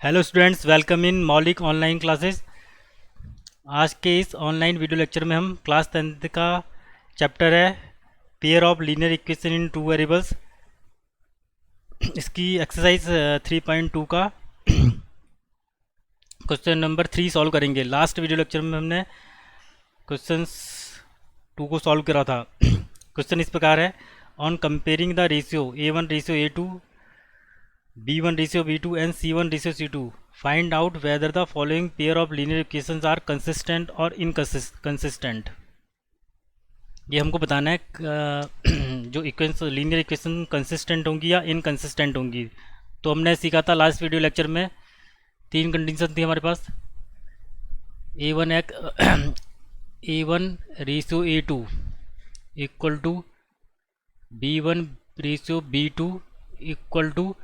Hello students, welcome in मौलिक online classes. आज के इस ऑनलाइन वीडियो लेक्चर में हम क्लास 10th का चैप्टर है pair of linear equation in two variables, इसकी एक्सरसाइज 3.2 का क्वेश्चन नंबर 3 सॉल्व करेंगे। लास्ट वीडियो लेक्चर में हमने क्वेश्चंस 2 को सॉल्व करा था। क्वेश्चन इस प्रकार है, on comparing the ratio A1 ratio A2, B1 ratio B2 and C1 ratio C2, find out whether the following pair of linear equations are consistent or inconsistent। ये हमको बताना है जो इक्वेशन लीनियर इक्वेशन कंसिस्टेंट होंगी या inconsistent होंगी। तो हमने सीखा था लास्ट वीडियो लेक्चर में, तीन कंडीशन थी हमारे पास। A1 A1 ratio A2 equal to B1 ratio B2 equal to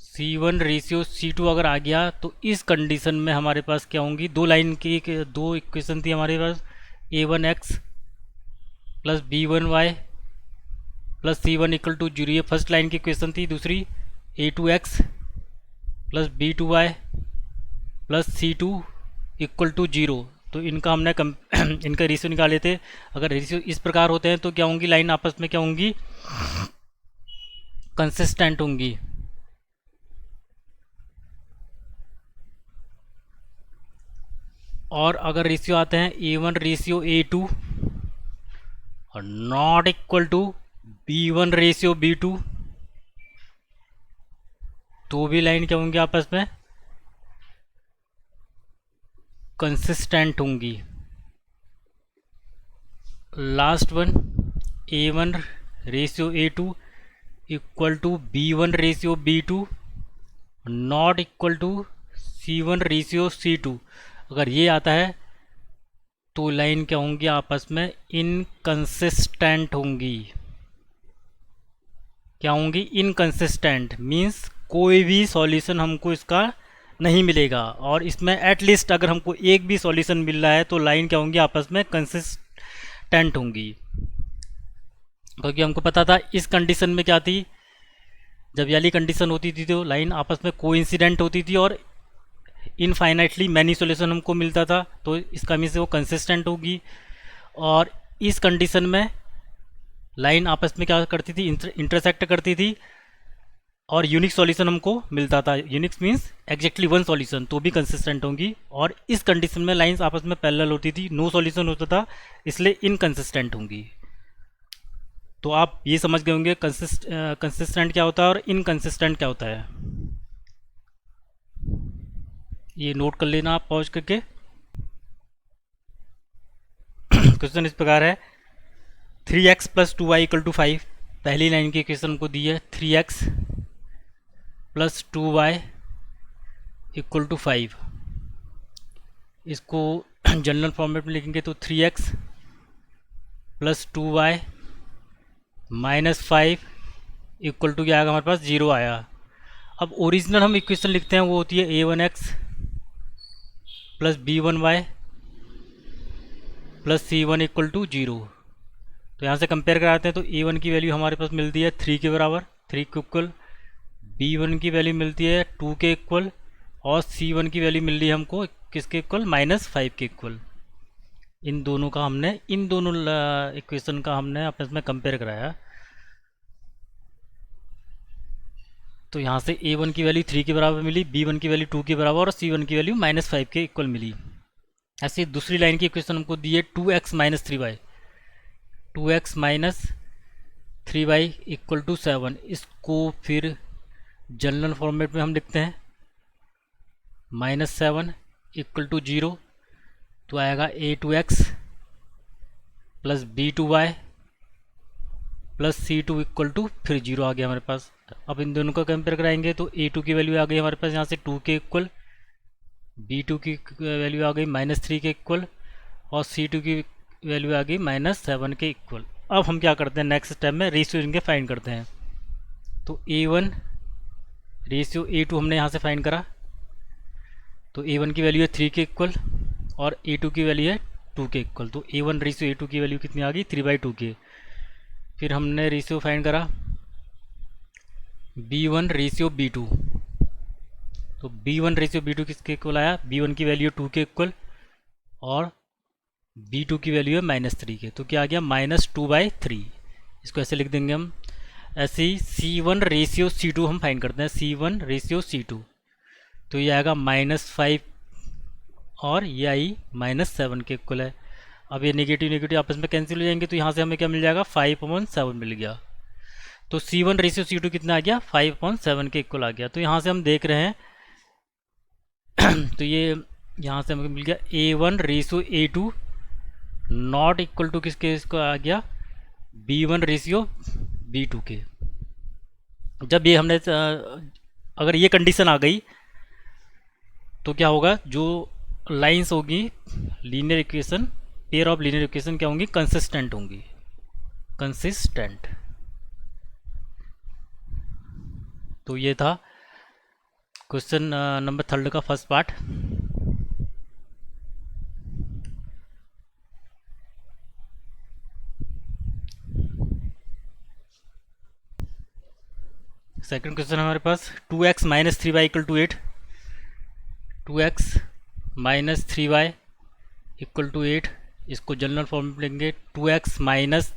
C1 ratio C2 अगर आ गया तो इस कंडीशन में हमारे पास क्या होंगी, दो लाइन की दो इक्वेशन थी हमारे पास। A1x plus B1y plus C1 equal to 0, ये फर्स्ट लाइन की इक्वेशन थी। दूसरी A2x plus B2y plus C2 equal to 0। तो इनका हमने इनका रेशियो निकाले थे। अगर रेशियो इस प्रकार होते हैं तो क्या होंगी, लाइन आपस में क्या होंगी, कंसिस्टेंट होंगी। और अगर रेशियो आते हैं A1 रेशियो A2 और not equal to B1 ratio B2, तो भी लाइन क्या होंगी, आपस में कंसिस्टेंट होंगी। Last one A1 ratio A2 equal to B1 ratio B2 not equal to C1 ratio C2। अगर ये आता है तो लाइन क्या होंगी, आपस में इनकंसिस्टेंट होंगी। क्या होंगी, इनकंसिस्टेंट मीन्स कोई भी सॉल्यूशन हमको इसका नहीं मिलेगा। और इसमें एटलीस्ट अगर हमको एक भी सॉल्यूशन मिल रहा है तो लाइन क्या होंगी, आपस में कंसिस्टेंट होंगी। क्योंकि हमको पता था इस कंडीशन में क्या थी, जब वाली कंडीशन होती थी तो लाइन आपस में कोइंसिडेंट होती थी और इनफाइनाइटली मैनी सॉल्यूशन हमको मिलता था, तो इसका मीन्स वो कंसिस्टेंट होगी। और इस कंडीशन में लाइन आपस में क्या करती थी, इंटरसेक्ट करती थी और यूनिक सॉल्यूशन हमको मिलता था। Unique means exactly one solution, तो भी कंसिस्टेंट होंगी। और इस कंडीशन में लाइंस आपस में पैरेलल होती थी, नो सॉल्यूशन होता था, इसलिए इनकंसिस्टेंट होंगी। तो आप ये समझ गए होंगे कंसिस्टेंट क्या होता है और इनकंसिस्टेंट क्या होता है। ये नोट कर लेना आप पॉज करके। क्वेश्चन इस प्रकार है, 3x plus 2y equal to 5। पहली लाइन की इक्वेशन को दी है 3x plus 2y equal to 5। इसको जनरल फॉर्मेट में लिखेंगे तो 3x plus 2y minus 5 equal to क्या आएगा, हमारे पास 0 आया। अब ओरिजिनल हम इक्वेशन लिखते हैं, वो होती है A1x plus B1y plus C1 equal to 0। तो यहाँ से कंपेयर कराते हैं तो A1 की वैल्यू हमारे पास मिलती है 3 के बराबर, 3 के इक्वल। B1 की वैल्यू मिलती है 2 के इक्वल और C1 की वैल्यू मिल रही है हमको किसके इक्वल, -5 के इक्वल। इन दोनों इक्वेशन का हमने आपस में कंपेयर कराया। तो यहाँ से A1 की वैल्यू 3 के बराबर मिली, B1 की वैल्यू 2 के बराबर और C1 की वैल्यू -5 के इक्वल मिली। ऐसे दूसरी लाइन की इक्वेशन हमको दी है 2x minus 3y, 2x minus 3y equal to 7। इसको फिर जनरल फॉर्मेट में हम लिखते हैं -7 इक्वल टू 0। तो आएगा A2x plus B2y plus C2 equal to फिर 0 आ गया हमारे पास। अब इन दोनों का कंपेयर कराएंगे तो A2 की वैल्यू आ गई हमारे पास यहाँ से 2 के इक्वल, B2 की वैल्यू आ गई -3 के इक्वल और C2 की वैल्यू आ गई -7 के इक्वल। अब हम क्या करते हैं, नेक्स्ट स्टेप में रेशियो इनके फाइंड करते हैं। तो A1 रेशियो A2 हमने यहाँ से फाइंड करा, तो A1 की वैल्यू है 3 के इक्वल और A2 की वैल्यू है 2 के इक्वल। तो A1 रेशियो A2 की वैल्यू कितनी आ गई, 3/2 के। फिर हमने रेशियो फाइंड करा B1 रेशियो B2, तो B1:B2 किसके इक्वल आया, B1 की वैल्यू 2 के इक्वल और B2 की वैल्यू है -3 के, तो क्या आ गया -2/3। इसको ऐसे लिख देंगे हम। ऐसे ही C1:C2 हम फाइंड करते हैं, C1:C2, तो ये आएगा -5 और ये आई -7 के इक्वल है। अब ये नेगेटिव नेगेटिव आपस में कैंसिल हो जाएंगे, तो यहाँ से हमें क्या मिल जाएगा 5/7 मिल गया। तो C1:C2 कितना आ गया 5/7 के इक्वल आ गया। तो यहाँ से हम देख रहे हैं तो ये यहाँ से हमें मिल गया A1:A2 नॉट इक्वल टू किसके, इसको आ गया B1:B2 के। जब ये हमने अगर ये कंडीशन आ गई तो क्या होगा, जो लाइंस होगी linear equation, pair of linear equation क्या होंगी, कंसिस्टेंट होंगी, कंसिस्टेंट। तो ये था क्वेश्चन नंबर 3 का फर्स्ट पार्ट। सेकंड क्वेश्चन हमारे पास 2x - 3y = 8, 2x - 3y = 8। इसको जनरल फॉर्म में लेंगे, 2x -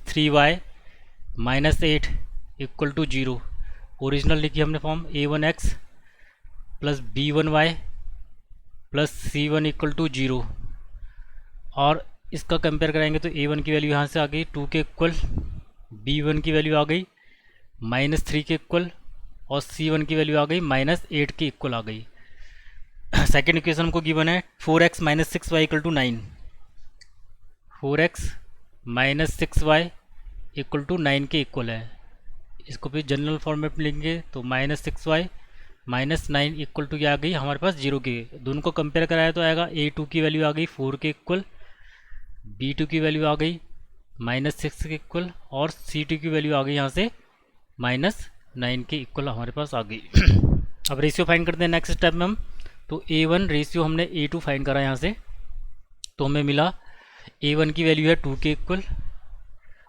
3y - 8 = 0। ओरिजिनल लिखी हमने फॉर्म, a1x + b1y + c1 = 0। और इसका कंपेयर कराएंगे तो a1 की वैल्यू यहाँ से आ गई 2 के इक्वल, b1 की वैल्यू आ गई -3 के इक्वल और c1 की वैल्यू आ गई -8 के इक्वल आ गई। सेकेंड इक्वेशन हमको गिवन है 4x - 6y = 9, 4x - 6y = 9 के इक्वल है। इसको फिर जनरल फॉर्मेट में लेंगे तो -6y - 9 = क्या आ गई हमारे पास 0 के। दोनों को कंपेयर कराया तो आएगा a2 की वैल्यू आ गई 4 के इक्वल, b2 की वैल्यू आ गई -6 के इक्वल और c2 की वैल्यू आ गई यहाँ से -9 के इक्वल हमारे पास आ गई। अब रेशियो फाइंड करते हैं नेक्स्ट स्टेप में हम। तो a1 रेशियो हमने a2 फाइंड करा यहाँ से, तो हमें मिला a1 की वैल्यू है 2 के इक्वल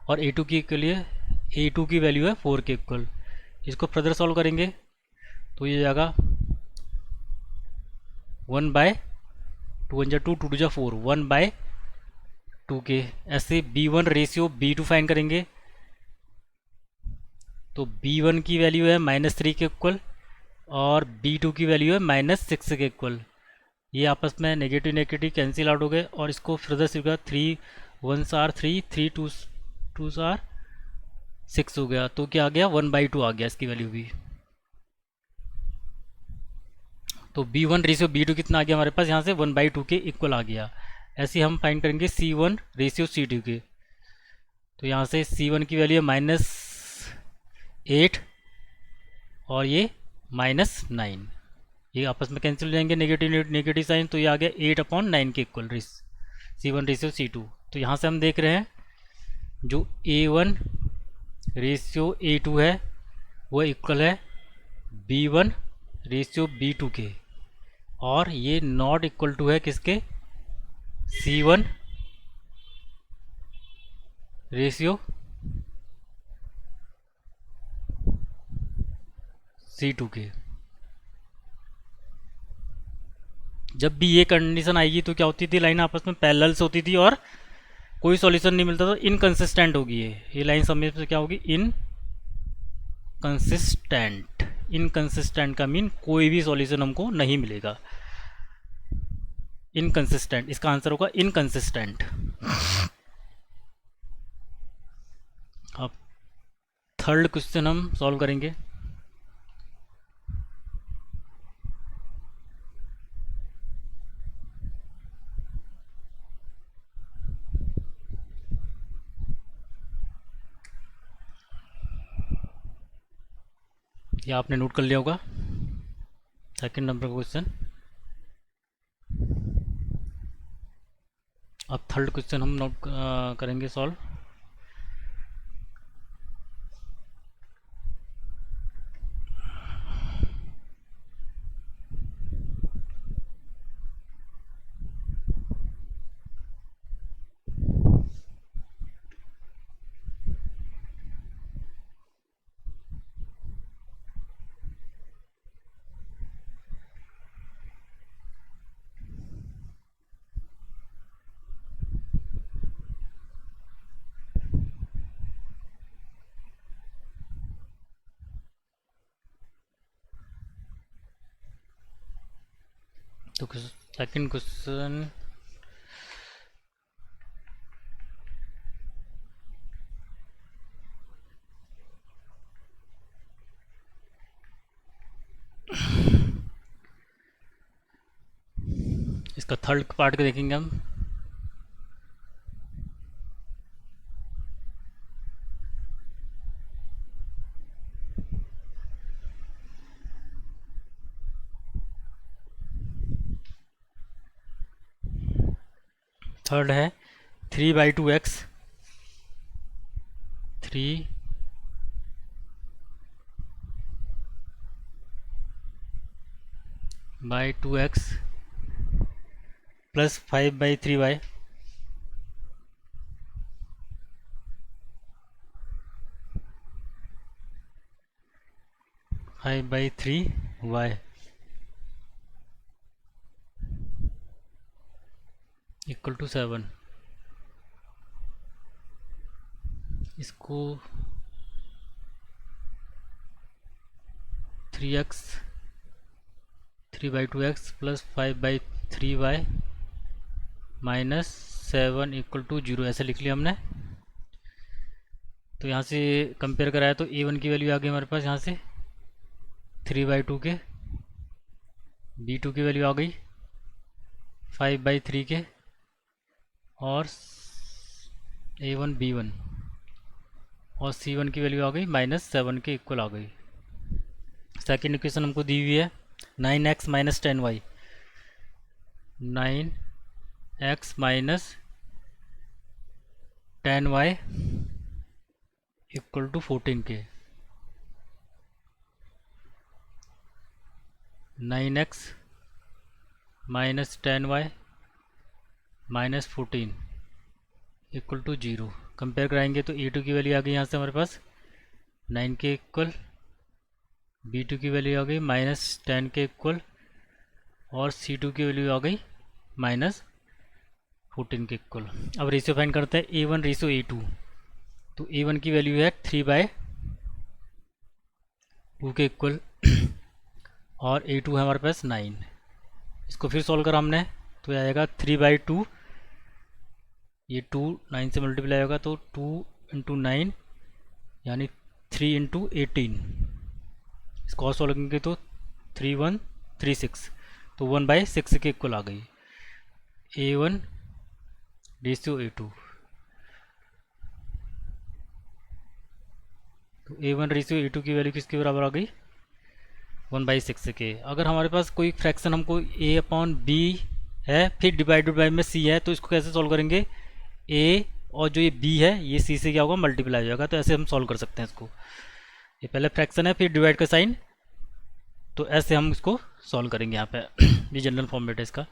और a2 के लिए a2 की वैल्यू है 4 के इक्वल। इसको फर्दर सॉल्व करेंगे तो ये जाएगा 1/2 × 2 2 × 4 1/2 के। ऐसे b1 रेशियो b2 फाइंड करेंगे तो b1 की वैल्यू है -3 के इक्वल और b2 की वैल्यू है -6 के इक्वल। ये आपस में नेगेटिव नेगेटिव कैंसिल आउट हो गए और इसको फर्दर सीखा 3 1s are 3 3 2s are 6 हो गया। तो क्या आ गया 1/2 आ गया इसकी वैल्यू भी। तो b1 रेशियो b2 कितना आ गया हमारे पास यहाँ से 1/2 के इक्वल आ गया। ऐसे हम फाइंड करेंगे c1 रेशियो c2 के। तो यहाँ से c1 की वैल्यू है -8 और ये -9, ये आपस में कैंसिल हो जाएंगे नेगेटिव नेगेटिव साइन, तो ये आ गया 8/9 के इक्वल c1 रेशियो c2। तो यहाँ से हम देख रहे हैं जो a1 रेशियो a2 है वो इक्वल है b1 रेशियो b2 के और ये नॉट इक्वल टू है किसके, c1 रेशियो c2 के। जब भी ये कंडीशन आएगी तो क्या होती थी, लाइन आपस में पैरेलल्स होती थी और कोई सॉल्यूशन नहीं मिलता, तो इनकंसिस्टेंट होगी ये लाइन समय से क्या होगी, इनकंसिस्टेंट। इनकंसिस्टेंट का मीन कोई भी सॉल्यूशन हमको नहीं मिलेगा, इनकंसिस्टेंट, इसका आंसर होगा इनकंसिस्टेंट। अब थर्ड क्वेश्चन हम सॉल्व करेंगे। ये आपने नोट कर लिया होगा, सेकंड नंबर का क्वेश्चन। अब थर्ड क्वेश्चन हम नोट करेंगे सॉल्व। तो सेकंड क्वेश्चन, इसका थर्ड पार्ट का देखेंगे हम। थर्ड है 3/2x, 3/2x plus 5/3y, 5/3y equal to 7। इसको 3x 3/2x plus 5/3y minus 7 equal to 0 ऐसे लिख लिया हमने। तो यहाँ से कंपेयर कराया तो a1 की वैल्यू आ गई हमारे पास, यहाँ से 3/2 के, b2 की वैल्यू आ गई 5/3 के, और a1 b1 और c1 की वैल्यू आ गई -7 के इक्वल आ गई। सेकेंड इक्वेशन हमको दी हुई है 9x minus 10y, 9x minus 10y equal to 14 के। 9x minus 10y minus 14 equal to 0। Compare कराएंगे तो a2 की वैल्यू आ गई यहाँ से हमारे पास 9 के इक्वल, b2 की वैल्यू आ गई -10 के इक्वल, और c2 की वैल्यू आ गई -14 के इक्वल। अब रेशियो फाइंड करते हैं a1 रेशियो a2। तो a1 की वैल्यू है 3/2 के इक्वल और a2 है हमारे पास 9। इसको फिर सॉल्व करा हमने तो ये आएगा 3/2, ये 2 9 से मल्टीप्लाई होगा तो 2 × 9 यानी 3 × 18। इसको और सॉल्व करेंगे तो 3136, तो 1/6 के इक्वल आ गई a1 रेशियो a2। तो a1 रेशियो a2 की वैल्यू किसके बराबर आ गई 1/6 के। अगर हमारे पास कोई फ्रैक्शन हमको a/b है फिर डिवाइडेड बाय में c है, तो इसको कैसे सॉल्व करेंगे, a और जो ये b है ये c से क्या होगा मल्टीप्लाई हो जाएगा। तो ऐसे हम सॉल्व कर सकते हैं इसको, ये पहले फ्रैक्शन है फिर डिवाइड का साइन, तो ऐसे हम इसको सॉल्व करेंगे यहाँ पे। ये जनरल फॉर्मेट है इसका।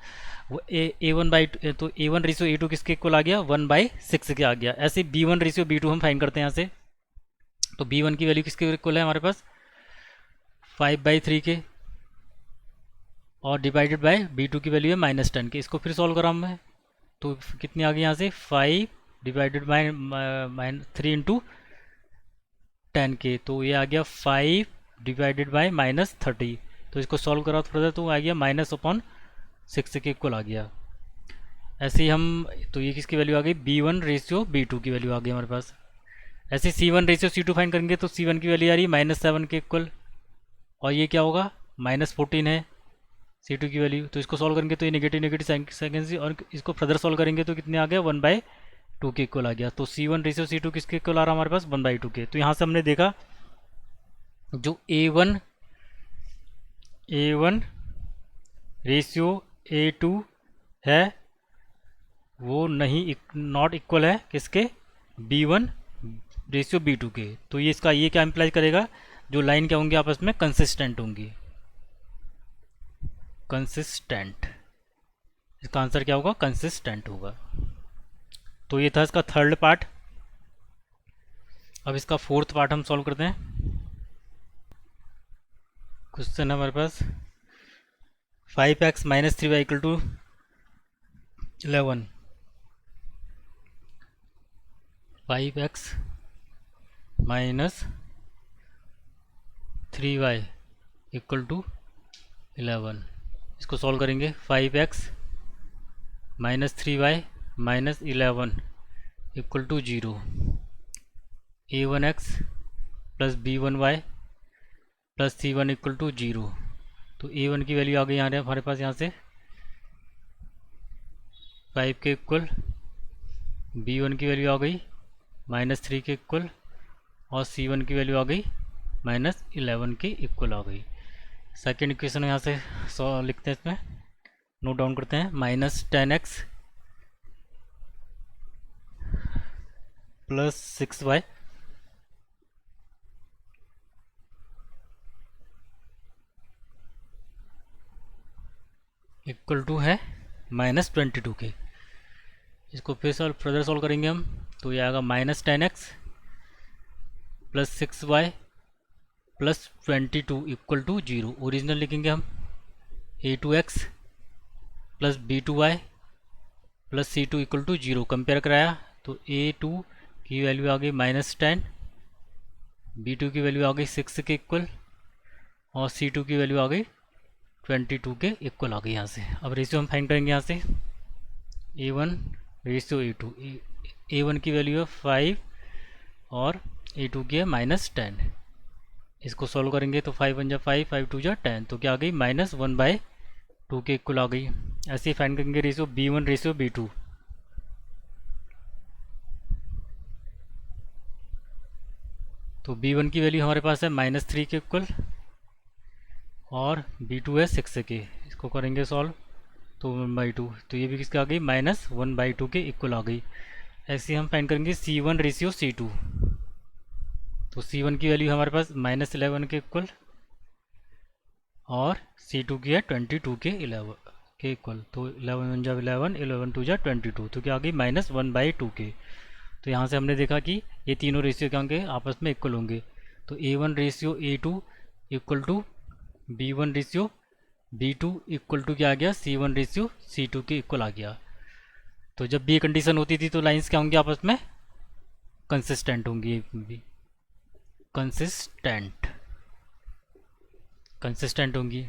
वो a1 तो a1 रेशियो a2 किसके इक्वल आ गया 1/6 के आ गया। ऐसे b1 रेशियो b2 हम फाइंड करते हैं यहाँ से। तो b1 की वैल्यू किसके इक्वल है हमारे पास 5/3 के, और डिवाइडेड बाय b2 की वैल्यू है -10 के। इसको फिर सॉल्व करा हमने तो कितनी आ गई यहाँ से 5 डिवाइडेड बाय 3 × 10 के, तो ये आ गया 5 डिवाइडेड बाय -30। तो इसको सॉल्व करा थोड़ा सा तो आ गया -6 के इक्वल आ गया। ऐसे ही हम, तो ये किसकी वैल्यू आ गई b1 रेशियो b2 की वैल्यू आ गई हमारे पास। ऐसे c1 रेशियो c2 फाइंड करेंगे तो c1 की वैल्यू आ रही है -7 के इक्वल, और ये क्या होगा -14 है c2 की वैल्यू। तो इसको सॉल्व करेंगे तो ये नेगेटिव सेकेंड से, और इसको फर्दर सॉल्व करेंगे तो कितने आ गया 1/2 के इक्वल आ गया। तो c1 रेशियो c2 किसके इक्वल आ रहा है हमारे पास 1/2 के। तो यहाँ से हमने देखा जो a1 रेशियो a2 है वो नहीं नॉट इक्वल है किसके b1 रेशियो b2 के। तो ये इसका ये क्या इम्प्लाई करेगा, जो लाइन क्या होंगी आपस में कंसिस्टेंट होंगी, कंसिस्टेंट। इसका आंसर क्या होगा कंसिस्टेंट होगा। तो ये था इसका थर्ड पार्ट। अब इसका फोर्थ पार्ट हम सॉल्व करते हैं। क्वेश्चन है हमारे पास 5x minus 3y equal to 11, 5x minus 3y equal to 11। इसको सॉल्व करेंगे 5x minus 3y minus 11 equal to 0, a1x plus b1y plus c1 equal to 0। तो a1 की वैल्यू आ गई यहाँ हमारे पास यहाँ से 5 के इक्वल, b1 की वैल्यू आ गई -3 के इक्वल और c1 की वैल्यू आ गई -11 के इक्वल आ गई। सेकेंड इक्वेशन यहाँ से लिखते हैं, इसमें नोट डाउन करते हैं -10x plus 6y equal to है -22 के। इसको फिर फर्दर सॉल्व करेंगे हम, तो ये आएगा -10x plus 6y plus 22 equal to 0। Original लिखेंगे हम a2x plus b2y plus c2 equal to 0। Compare कराया तो a2 की वैल्यू आ गई -10, b2 की वैल्यू आ गई 6 के इक्वल और c2 की वैल्यू आ गई 22 के इक्वल आ गई यहाँ से। अब रेशियो हम फाइंड करेंगे यहाँ से a1 रेशियो a2, a1 की वैल्यू है 5 और a2 की है -10। इसको सॉल्व करेंगे तो 5 1 जा 5, 5 2 जा 10, तो क्या आ गई -1/2 के इक्वल आ गई। ऐसे ही फाइंड करेंगे रेशियो b1 रेशियो b2, तो b1 की वैल्यू हमारे पास है -3 के इक्वल और b2 है 6 के। इसको करेंगे सॉल्व तो 1/2, तो ये भी किसका आ गई -1/2 के इक्वल आ गई। ऐसे हम फाइंड करेंगे c1 रेशियो c2, तो c1 की वैल्यू हमारे पास -11 के इक्वल और c2 की है 22 के 11 के इक्वल, तो 11 1 जा 11, 11 2 जा 22, तो क्या आ गई -1/2 के। तो यहाँ से हमने देखा कि ये तीनों रेशियो क्या होंगे, आपस में इक्वल होंगे। तो a1 ratio a2 equal to b1 ratio b2 equal to क्या आ गया c1 रेशियो c2 के इक्वल आ गया। तो जब भी ये कंडीशन होती थी तो लाइंस क्या होंगी, आपस में कंसिस्टेंट होंगी, कंसिस्टेंट होंगी,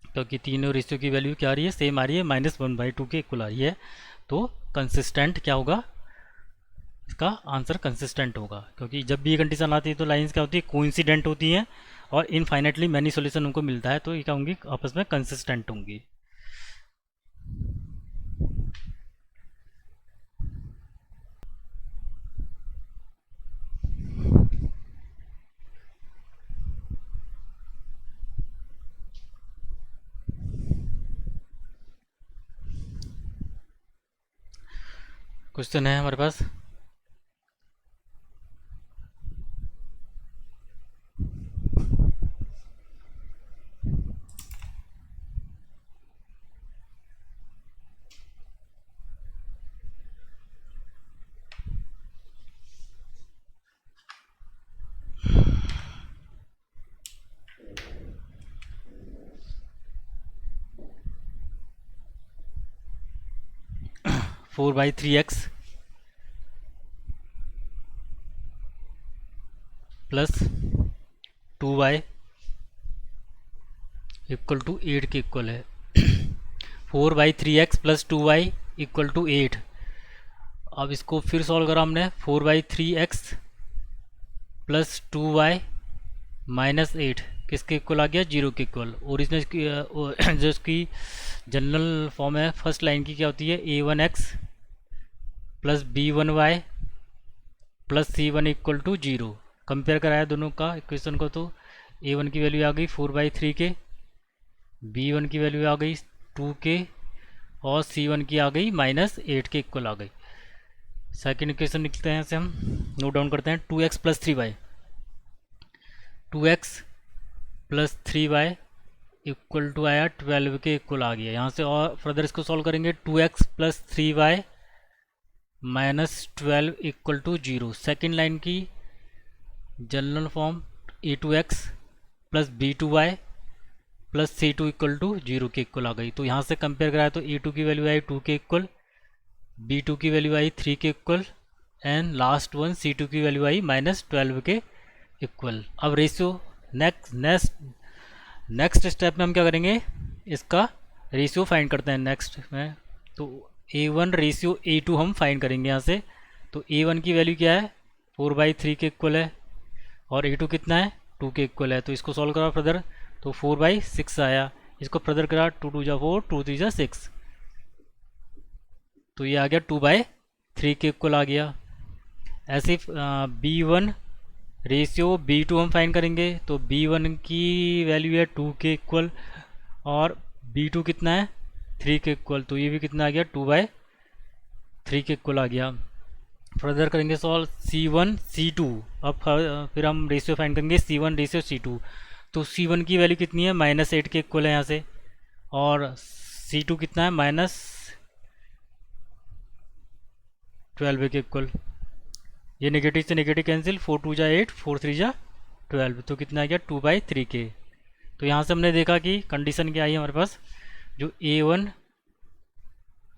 क्योंकि तीनों रेशियो की वैल्यू क्या आ रही है, सेम आ रही है, -1/2 के इक्वल आ रही है। तो कंसिस्टेंट क्या होगा, इसका आंसर कंसिस्टेंट होगा, क्योंकि जब भी ये कंडीशन आती है तो लाइंस क्या होती है, कोइंसिडेंट होती हैं और इनफाइनेटली मैनी सॉल्यूशन उनको मिलता है, तो ये क्या होंगी, आपस में कंसिस्टेंट होंगी। क्वेश्चन है हमारे पास, four by 3x plus 2y equal to 8 के इक्वल है। 4/3x plus 2y equal to 8। अब इसको फिर सॉल्व करा हमने, 4/3x प्लस 2y माइनस 8 किसके इक्वल आ गया, 0 के इक्वल। ओरिजिनल जो इसकी जनरल फॉर्म है फर्स्ट लाइन की क्या होती है, a1x plus b1y plus c1 equal to 0। Compare कराया दोनों का इक्वेशन को, तो a1 की वैल्यू आ गई 4/3 के, b1 की वैल्यू आ गई 2 के और c1 की आ गई -8 के इक्वल आ गई। सेकेंड इक्वेशन लिखते हैं, ऐसे हम नोट डाउन करते हैं, 2x plus 3y, 2x plus 3y equal to आया 12 के इक्वल आ गया। यहाँ से और फर्दर इसको सॉल्व करेंगे, 2x plus 3y minus 12 equal to 0। Second line की general form a2x plus b2y plus c2 equal to 0 के इक्वल आ गई। तो यहाँ से कंपेयर कराया तो a2 की वैल्यू आई 2 के इक्वल, b2 की वैल्यू आई 3 के equal and last one c2 की वैल्यू आई -12 के इक्वल। अब रेशियो नेक्स्ट स्टेप में हम क्या करेंगे, इसका रेशियो फाइंड करते हैं नेक्स्ट में। तो A1 रेशियो A2 हम फाइंड करेंगे यहाँ से। तो A1 की वैल्यू क्या है, 4/3 के इक्वल है, और A2 कितना है, 2 के इक्वल है। तो इसको सॉल्व करा फर्दर, तो 4/6 आया। इसको फर्दर करा, 2 2 जा 4, 2 3 जा 6, तो ये आ गया 2/3 के इक्वल आ गया। ऐसे B1 रेशियो B2 हम फाइंड करेंगे। तो B1 की वैल्यू है 2 के इक्वल, और B2 कितना है, 3 के इक्वल। तो ये भी कितना आ गया, 2/3 के इक्वल आ गया। फर्दर करेंगे सॉल्व C1 C2। अब फिर हम रेशियो फाइंड करेंगे C1 रेशियो C2। तो C1 की वैल्यू कितनी है, -8 के इक्वल है यहाँ से, और C2 कितना है, -12 के इक्वल। ये नेगेटिव से नेगेटिव कैंसिल, 4 2 जा 8, 4 3 जा 12, तो कितना आ गया, 2/3 के। तो यहाँ से हमने देखा कि कंडीशन क्या आई है हमारे पास, जो A1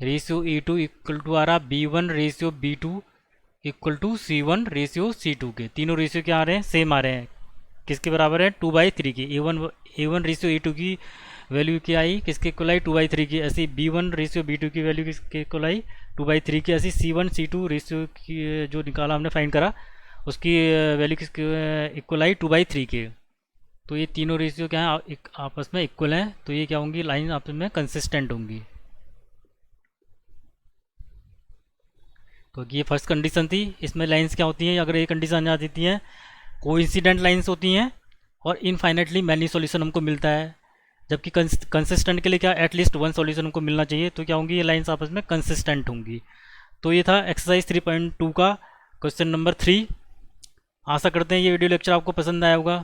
ratio A2 equal to आ रहा B1 ratio B2 equal to C1 ratio C2 के। तीनों रेशियो क्या आ रहे हैं, सेम आ रहे हैं। किसके बराबर है, 2/3 की। A1 रेशियो A2 की वैल्यू क्या आई, किसके इक्वल आई, 2/3 की। ऐसी B1 रेशियो B2 की वैल्यू किसके इक्वल आई, 2/3 की। ऐसी C1 C2 रेशियो की जो निकाला हमने फाइंड करा, उसकी वैल्यू किसके इक्वल आई, 2/3 के। तो ये तीनों रेशियो क्या है, आपस में इक्वल हैं। तो ये क्या होंगी, लाइन आपस में कंसिस्टेंट होंगी। तो ये फर्स्ट कंडीशन थी। इसमें लाइंस क्या होती हैं, अगर ये कंडीशन आ जाती हैं, कोइंसिडेंट लाइंस होती हैं, और इनफाइनाइटली मैनी सॉल्यूशन हमको मिलता है। जबकि कंसिस्टेंट के लिए क्या, एटलीस्ट 1 सॉल्यूशन हमको मिलना चाहिए। तो क्या होंगी, ये लाइंस आपस में कंसिस्टेंट होंगी। तो ये था एक्सरसाइज 3.2 का क्वेश्चन नंबर 3। आशा करते हैं ये वीडियो लेक्चर आपको पसंद आया होगा।